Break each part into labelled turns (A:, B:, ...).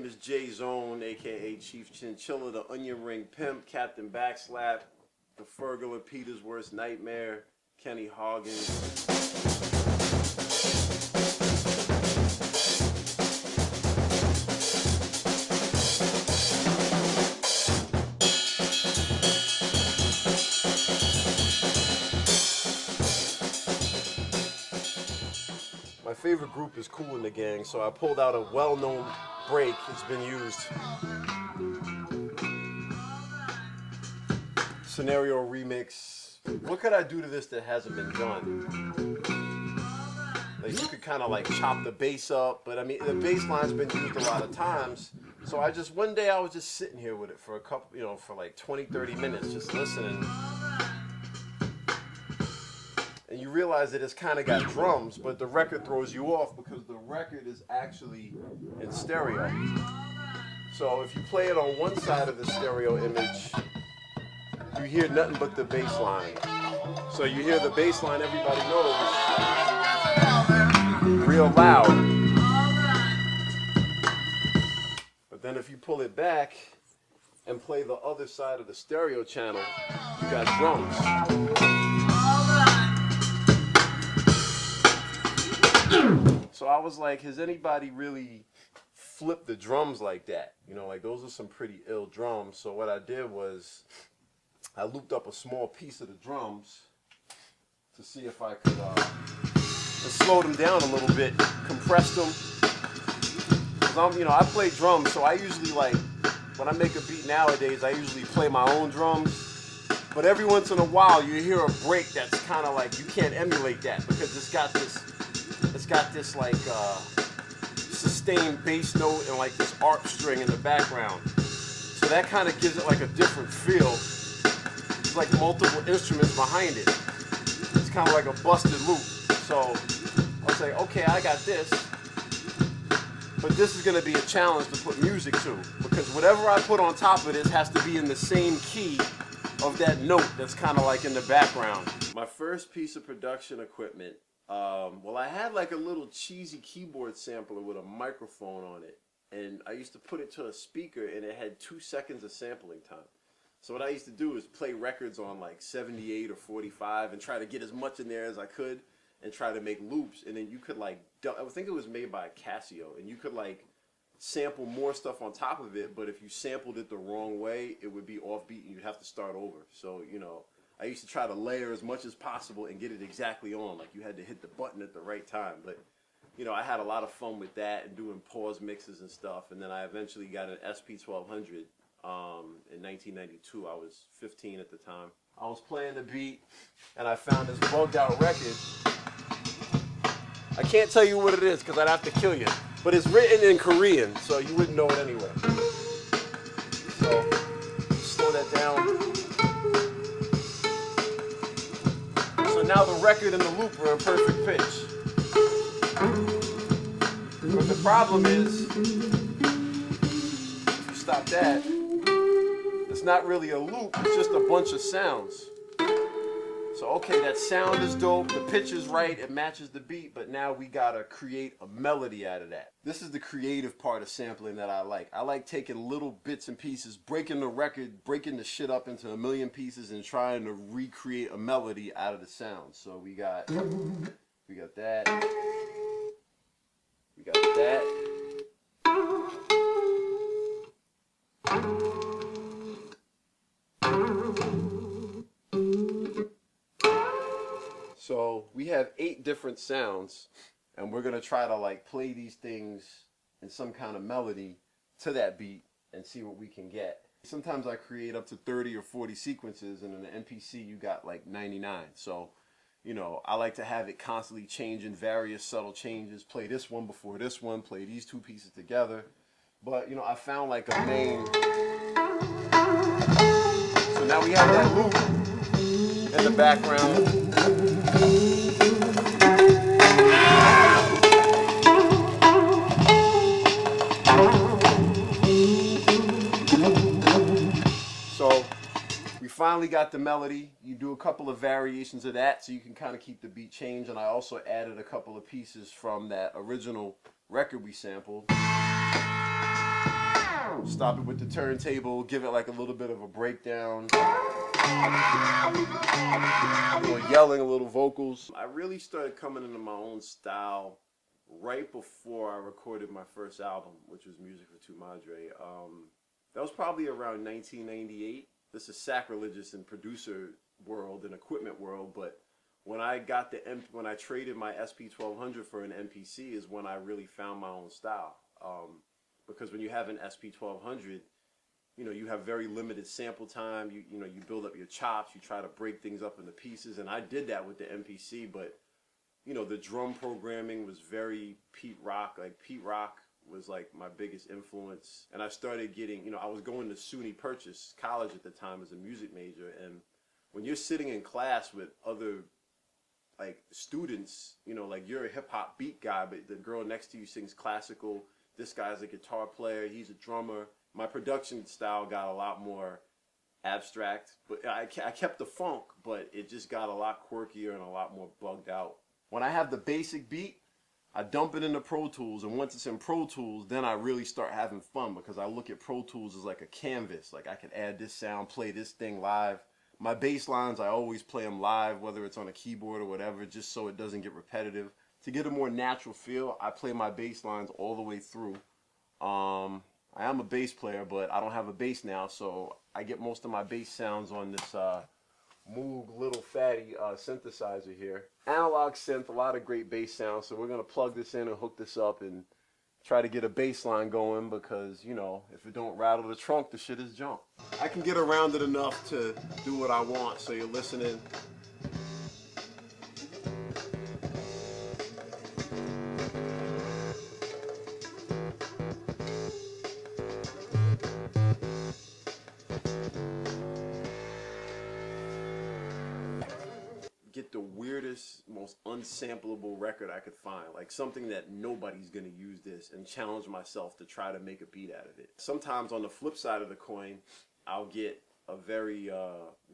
A: name is Jay Zone, aka Chief Chinchilla, the Onion Ring Pimp, Captain Backslap, the Fergal of Peter's Worst Nightmare, Kenny Hoggins. My favorite group is Kool and the Gang, so I pulled out a well-known break. It's been used. Scenario remix. What could I do to this that hasn't been done? Like you could kind of like chop the bass up, but I mean the bass line's been used a lot of times. So one day I was just sitting here with it for a couple, for like 20, 30 minutes, just listening. And you realize that it's kind of got drums, but the record throws you off because the record is actually in stereo. So if you play it on one side of the stereo image, you hear nothing but the bass line. So you hear the bass line, everybody knows, real loud. But then if you pull it back and play the other side of the stereo channel, you got drums. So I was like, has anybody really flipped the drums like that? Like those are some pretty ill drums. So what I did was I looped up a small piece of the drums to see if I could slow them down a little bit, compress them. Cause I play drums, so I usually when I make a beat nowadays, I usually play my own drums. But every once in a while, you hear a break that's kind of like you can't emulate that because it's got this like sustained bass note and like this arp string in the background. So that kind of gives it like a different feel. It's like multiple instruments behind it. It's kind of like a busted loop. So I was like, okay, I got this. But this is going to be a challenge to put music to because whatever I put on top of this has to be in the same key of that note that's kind of like in the background. My first piece of production equipment, I had like a little cheesy keyboard sampler with a microphone on it, and I used to put it to a speaker and it had 2 seconds of sampling time. So what I used to do is play records on like 78 or 45 and try to get as much in there as I could and try to make loops, and then you could I think it was made by Casio, and you could sample more stuff on top of it, but if you sampled it the wrong way, it would be offbeat and you'd have to start over. So, I used to try to layer as much as possible and get it exactly on. Like you had to hit the button at the right time. But, I had a lot of fun with that and doing pause mixes and stuff. And then I eventually got an SP1200 in 1992. I was 15 at the time. I was playing the beat and I found this bugged out record. I can't tell you what it is because I'd have to kill you. But it's written in Korean, so you wouldn't know it anyway. So, slow that down. So now the record and the loop are in perfect pitch. But the problem is, if you stop that, it's not really a loop, it's just a bunch of sounds. So okay, that sound is dope, the pitch is right, it matches the beat, but now we gotta create a melody out of that. This is the creative part of sampling that I like. I like taking little bits and pieces, breaking the record, breaking the shit up into a million pieces and trying to recreate a melody out of the sound. So we got that, we got that. So we have 8 different sounds, and we're gonna try to play these things in some kind of melody to that beat and see what we can get. Sometimes I create up to 30 or 40 sequences, and in the MPC you got 99. So, I like to have it constantly changing, various subtle changes, play this one before this one, play these 2 pieces together. But, I found a main. So now we have that loop in the background. So we finally got the melody. You do a couple of variations of that so you can kind of keep the beat change, and I also added a couple of pieces from that original record we sampled. stop it with the turntable, give it like a little bit of a breakdown, or yelling a little vocals. I really started coming into my own style right before I recorded my first album, which was Music for Tu Madre. That was probably around 1998. This is sacrilegious in producer world and equipment world, but when I got when I traded my SP1200 for an MPC is when I really found my own style. Because when you have an SP1200, you know, you have very limited sample time. You know, you build up your chops. You try to break things up into pieces, and I did that with the MPC. But you know, the drum programming was very Pete Rock. Like Pete Rock was like my biggest influence, and I started getting, you know, I was going to SUNY Purchase College at the time as a music major, and when you're sitting in class with other like students, you know, like you're a hip hop beat guy, but the girl next to you sings classical. This guy's a guitar player. He's a drummer. My production style got a lot more abstract, but I kept the funk, but it just got a lot quirkier and a lot more bugged out. When I have the basic beat, I dump it into Pro Tools, and once it's in Pro Tools, then I really start having fun because I look at Pro Tools as like a canvas. Like I could add this sound, play this thing live. My bass lines, I always play them live, whether it's on a keyboard or whatever, just so it doesn't get repetitive. To get a more natural feel, I play my bass lines all the way through. I am a bass player, but I don't have a bass now, so I get most of my bass sounds on this Moog Little Fatty synthesizer here. Analog synth, a lot of great bass sounds, so we're going to plug this in and hook this up and try to get a bass line going because, you know, if it don't rattle the trunk, the shit is junk. I can get around it enough to do what I want, so you're listening. Get the weirdest, most unsamplable record I could find, like something that nobody's gonna use this, and challenge myself to try to make a beat out of it. Sometimes on the flip side of the coin, I'll get a very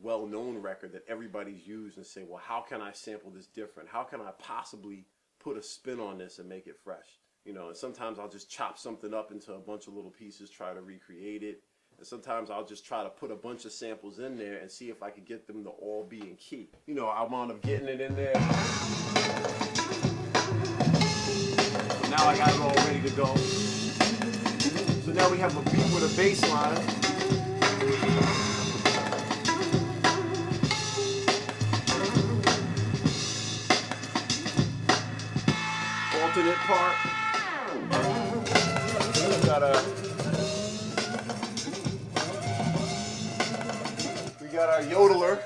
A: well-known record that everybody's used and say, well, how can I sample this different? How can I possibly put a spin on this and make it fresh? You know, and sometimes I'll just chop something up into a bunch of little pieces, try to recreate it. And sometimes I'll just try to put a bunch of samples in there and see if I could get them to all be in key. You know, I wound up getting it in there. So now I got it all ready to go. So now we have a beat with a bass line. Alternate part. We got our yodeler.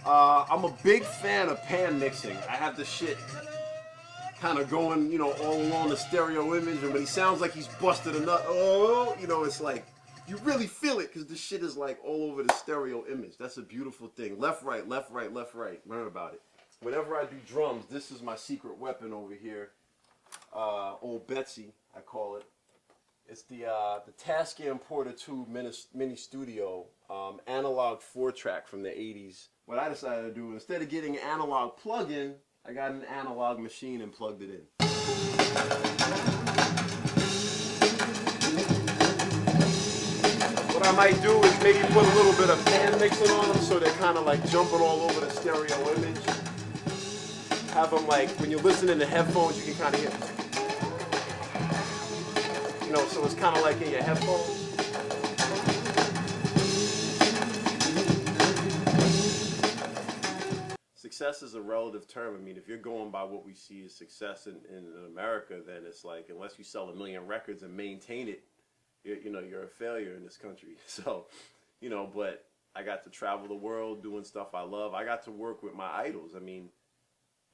A: I'm a big fan of pan mixing. I have the shit kind of going, you know, all along the stereo image, and when he sounds like he's busted a nut, oh, you know, it's like, you really feel it because the shit is like all over the stereo image. That's a beautiful thing. Left, right, left, right, left, right. Learn about it. Whenever I do drums, this is my secret weapon over here. Old Betsy, I call it. It's the Tascam Porta 2 Mini Studio analog 4-track from the 80s. What I decided to do, instead of getting an analog plug-in, I got an analog machine and plugged it in. What I might do is maybe put a little bit of pan mixing on them so they're kind of like jumping all over the stereo image. Have them like, when you're listening to headphones, you can kind of hear, you know, so it's kind of like in your headphones. Success is a relative term. I mean, if you're going by what we see as success in America, then it's like, unless you sell 1 million records and maintain it, you're a failure in this country. So, you know, but I got to travel the world doing stuff I love. I got to work with my idols. I mean,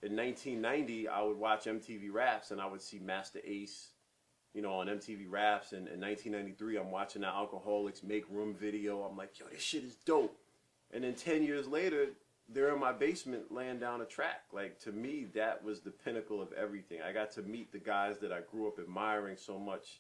A: in 1990, I would watch MTV Raps and I would see Master Ace, you know, on MTV Raps. And in 1993, I'm watching the Alcoholics Make Room video. I'm like, yo, this shit is dope. And then 10 years later, they're in my basement laying down a track. Like, to me, that was the pinnacle of everything. I got to meet the guys that I grew up admiring so much,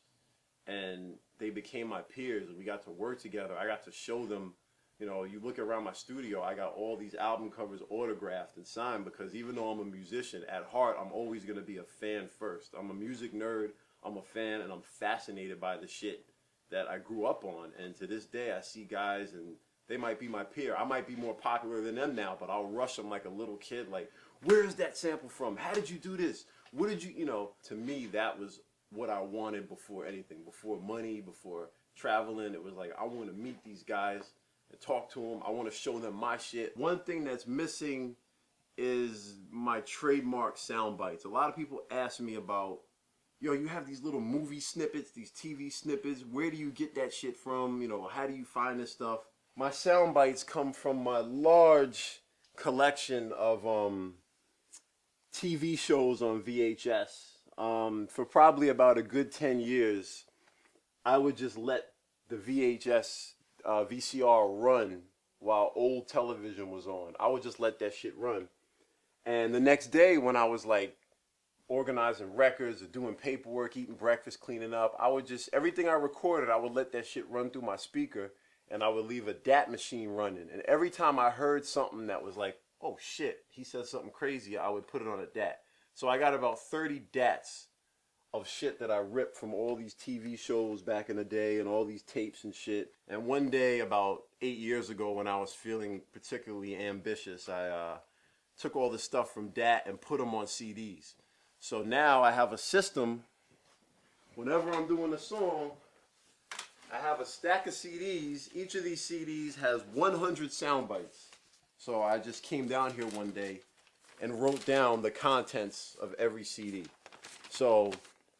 A: and they became my peers. We got to work together. I got to show them, you know, you look around my studio, I got all these album covers autographed and signed, because even though I'm a musician, at heart, I'm always going to be a fan first. I'm a music nerd, I'm a fan, and I'm fascinated by the shit that I grew up on, and to this day I see guys and they might be my peer. I might be more popular than them now, but I'll rush them like a little kid, like, where's that sample from? How did you do this? What did you, you know, to me that was what I wanted before anything, before money, before traveling. It was like, I want to meet these guys and talk to them. I want to show them my shit. One thing that's missing is my trademark sound bites. A lot of people ask me about, yo, you have these little movie snippets, these TV snippets. Where do you get that shit from? You know, how do you find this stuff? My sound bites come from my large collection of TV shows on VHS. For probably about a good 10 years, I would just let the VHS VCR run while old television was on. I would just let that shit run. And the next day when I was like organizing records or doing paperwork, eating breakfast, cleaning up, I would just, everything I recorded, I would let that shit run through my speaker, and I would leave a DAT machine running. And every time I heard something that was like, oh shit, he said something crazy, I would put it on a DAT. So I got about 30 DATs of shit that I ripped from all these TV shows back in the day and all these tapes and shit. And one day, about 8 years ago, when I was feeling particularly ambitious, I took all this stuff from DAT and put them on CDs. So now I have a system. Whenever I'm doing a song, I have a stack of CDs. Each of these CDs has 100 sound bites. So I just came down here one day and wrote down the contents of every CD. So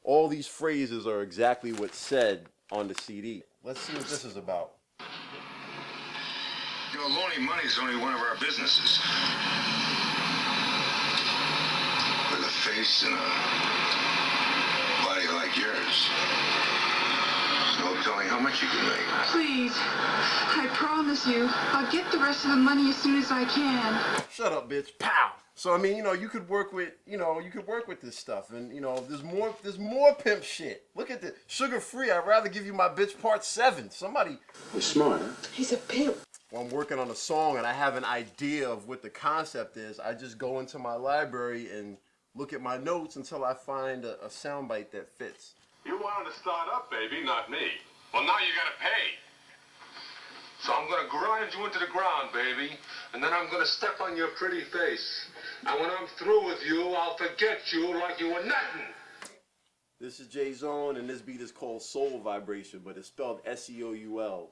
A: all these phrases are exactly what's said on the CD. Let's see what this is about.
B: You know, loaning money is only one of our businesses. With a face and a body like yours, no telling how much you can make.
C: Please, I promise you, I'll get the rest of the money as soon as I can.
A: Shut up, bitch. Pow. So I mean, you know, you could work with, this stuff, and you know, there's more pimp shit. Look at this, sugar free. I'd rather give you my bitch part 7. Somebody.
B: You're smart, huh?
C: He's a pimp.
A: When I'm working on a song and I have an idea of what the concept is, I just go into my library and look at my notes until I find a soundbite that fits.
D: You wanted to start up, baby, not me. Well, now you gotta pay. So I'm gonna grind you into the ground, baby, and then I'm gonna step on your pretty face. And when I'm through with you, I'll forget you like you were nothing.
A: This is J Zone, and this beat is called Soul Vibration, but it's spelled S-E-O-U-L.